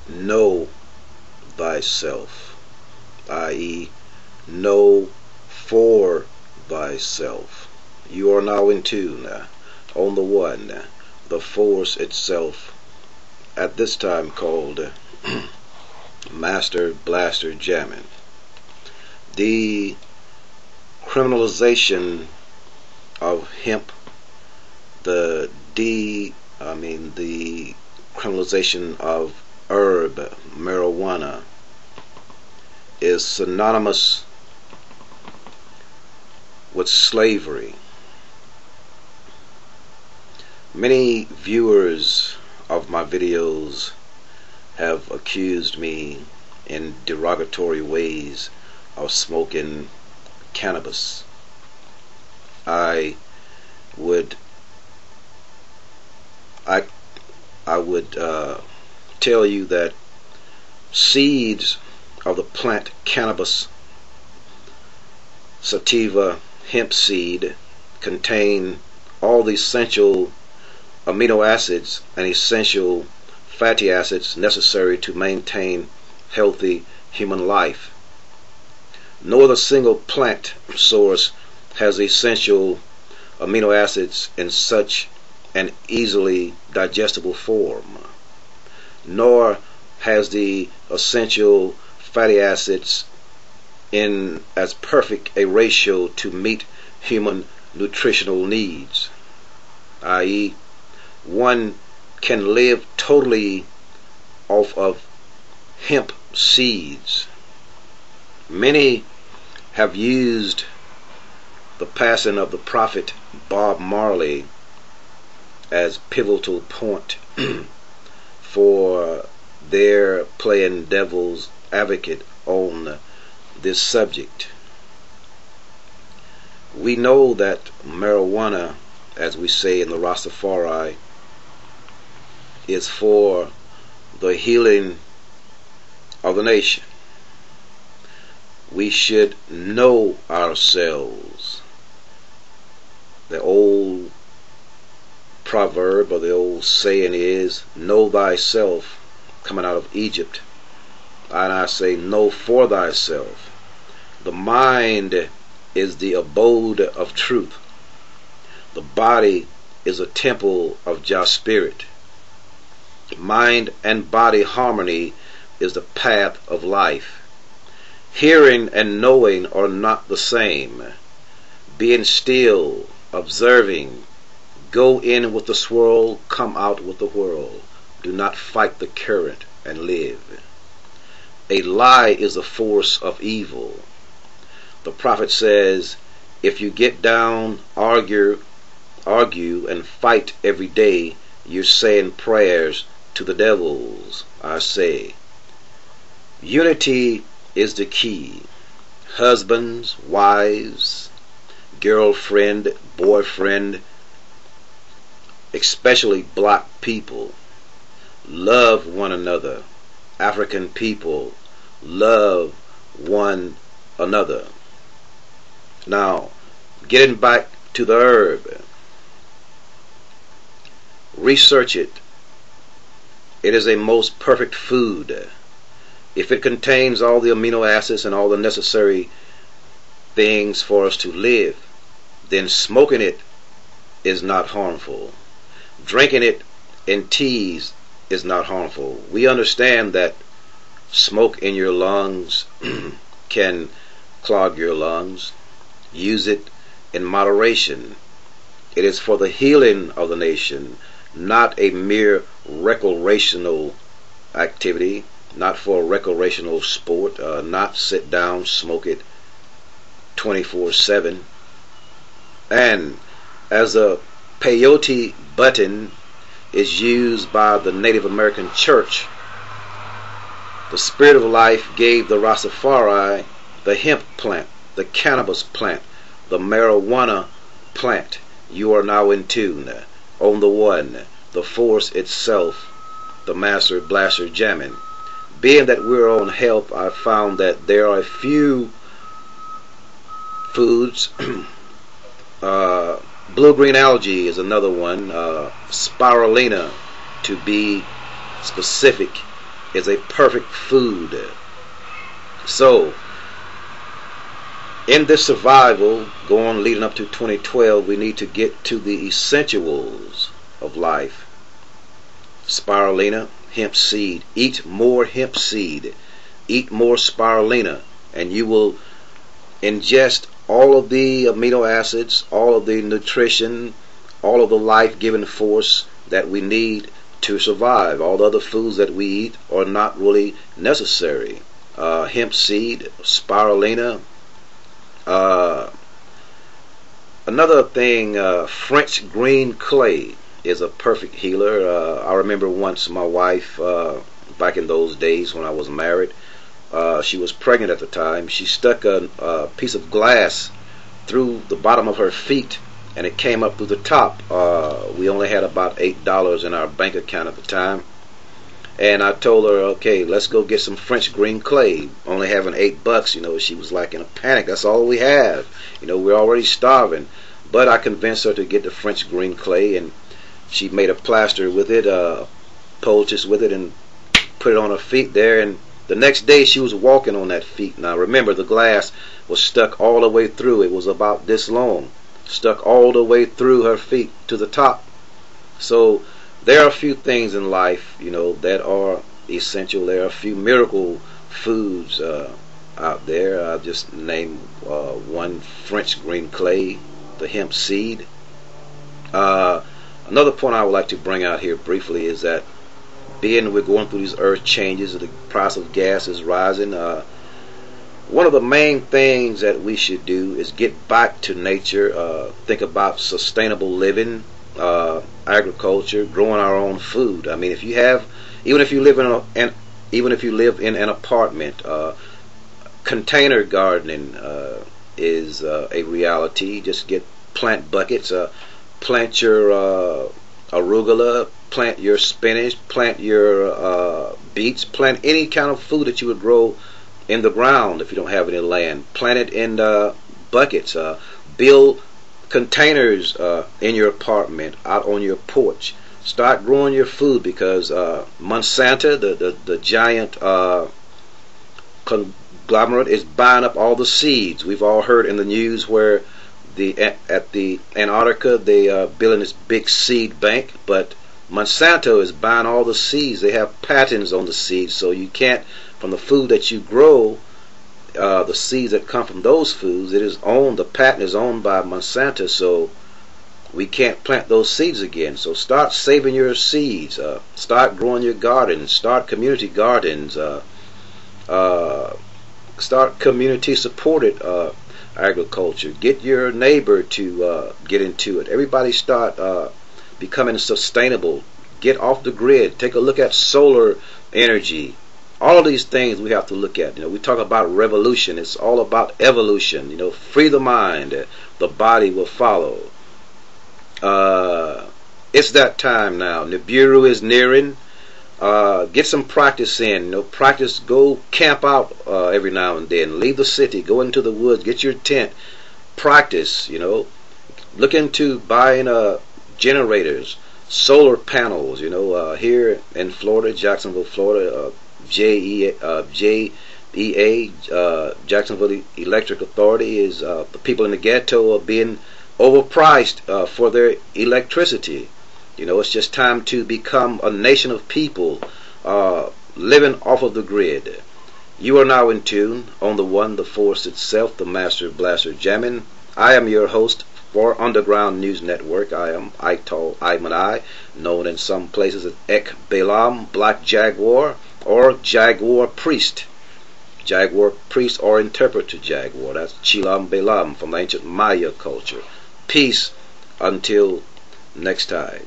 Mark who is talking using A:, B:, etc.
A: know thyself, i.e., know for thyself. You are now in tune on the one, the force itself, at this time called Master Blaster Jamming. The criminalization of hemp, the criminalization of herb, marijuana, is synonymous with slavery. Many viewers of my videos have accused me in derogatory ways of smoking cannabis. I would tell you that seeds of the plant cannabis sativa hemp seed contain all the essential amino acids and essential fatty acids necessary to maintain healthy human life. No other single plant source has essential amino acids in such an easily digestible form, nor has the essential fatty acids in as perfect a ratio to meet human nutritional needs, i.e., one can live totally off of hemp seeds. Many have used the passing of the prophet Bob Marley as pivotal point for their playing devil's advocate on this subject. We know that marijuana, as we say in the Rastafari, is for the healing of the nation. We should know ourselves. The old proverb or the old saying is, know thyself, coming out of Egypt. And I say, know for thyself. The mind is the abode of truth. The body is a temple of Jah spirit. Mind and body harmony is the path of life. Hearing and knowing are not the same. Being still, observing, go in with the swirl, come out with the whirl. Do not fight the current and live. A lie is a force of evil. The prophet says, if you get down, argue, and fight every day, you're saying prayers to the devils. I say, unity is the key. Husbands, wives, girlfriend, boyfriend, especially black people, love one another. African people love one another. Now, getting back to the herb, research it. It is a most perfect food. If it contains all the amino acids and all the necessary things for us to live, then smoking it is not harmful. Drinking it in teas is not harmful. We understand that smoke in your lungs can clog your lungs. Use it in moderation. It is for the healing of the nation, not a mere recreational activity, not for a recreational sport, not sit down, smoke it 24/7. And as a peyote button is used by the Native American church, the Spirit of Life gave the Rastafari the hemp plant, the cannabis plant, the marijuana plant. You are now in tune on the one, the force itself, the Master Blaster Jamming. Being that we're on health, I found that there are a few foods. Blue-green algae is another one. Spirulina, to be specific, is a perfect food. So, in this survival, going leading up to 2012, we need to get to the essentials of life. Spirulina, hemp seed. Eat more hemp seed. Eat more spirulina, and you will ingest all of the amino acids, all of the nutrition, all of the life-giving force that we need to survive. All the other foods that we eat are not really necessary. Hemp seed, spirulina. Another thing, French green clay is a perfect healer. I remember once my wife, back in those days when I was married, she was pregnant at the time. She stuck a piece of glass through the bottom of her feet, and it came up through the top. We only had about $8 in our bank account at the time, and I told her, okay, let's go get some French green clay. Only having $8, she was like in a panic. That's all we have. We're already starving. But I convinced her to get the French green clay, and she made a plaster with it, poultice with it, and put it on her feet there. And the next day she was walking on that feet. Now remember, the glass was stuck all the way through. It was about this long, stuck all the way through her feet to the top. So there are a few things in life, that are essential. There are a few miracle foods out there. I'll just name one: French green clay, the hemp seed. Another point I would like to bring out here briefly is that being we're going through these earth changes, the price of gas is rising. One of the main things that we should do is get back to nature. Think about sustainable living, agriculture, growing our own food. I mean, even if you live in an apartment, container gardening is a reality. Just get plant buckets, plant your arugula, plant your spinach, plant your beets, plant any kind of food that you would grow in the ground if you don't have any land. Plant it in buckets. Build containers in your apartment, out on your porch. Start growing your food, because Monsanto, the giant conglomerate, is buying up all the seeds. We've all heard in the news where at the Antarctica they are building this big seed bank, but Monsanto is buying all the seeds. They have patents on the seeds, so you can't, from the food that you grow, the seeds that come from those foods, the patent is owned by Monsanto, so we can't plant those seeds again. So start saving your seeds. Start growing your gardens. Start community gardens. Start community supported agriculture. Get your neighbor to get into it. Everybody start becoming sustainable. Get off the grid. Take a look at solar energy. All of these things we have to look at. We talk about revolution. It's all about evolution. Free the mind. The body will follow. It's that time now. Nibiru is nearing. Get some practice in. Practice. Go camp out every now and then. Leave the city. Go into the woods. Get your tent. Practice. Look into buying generators, solar panels. Here in Florida, Jacksonville, Florida, JEA, Jacksonville Electric Authority, is the people in the ghetto are being overpriced for their electricity. It's just time to become a nation of people living off of the grid. You are now in tune on the one, the force itself, the master blaster jamming. I am your host for Underground News Network. I am Ital Iman I, known in some places as Ek Balaam, Black Jaguar, or Jaguar Priest. Jaguar Priest or interpreter Jaguar. That's Chilam Balaam from the ancient Maya culture. Peace until next time.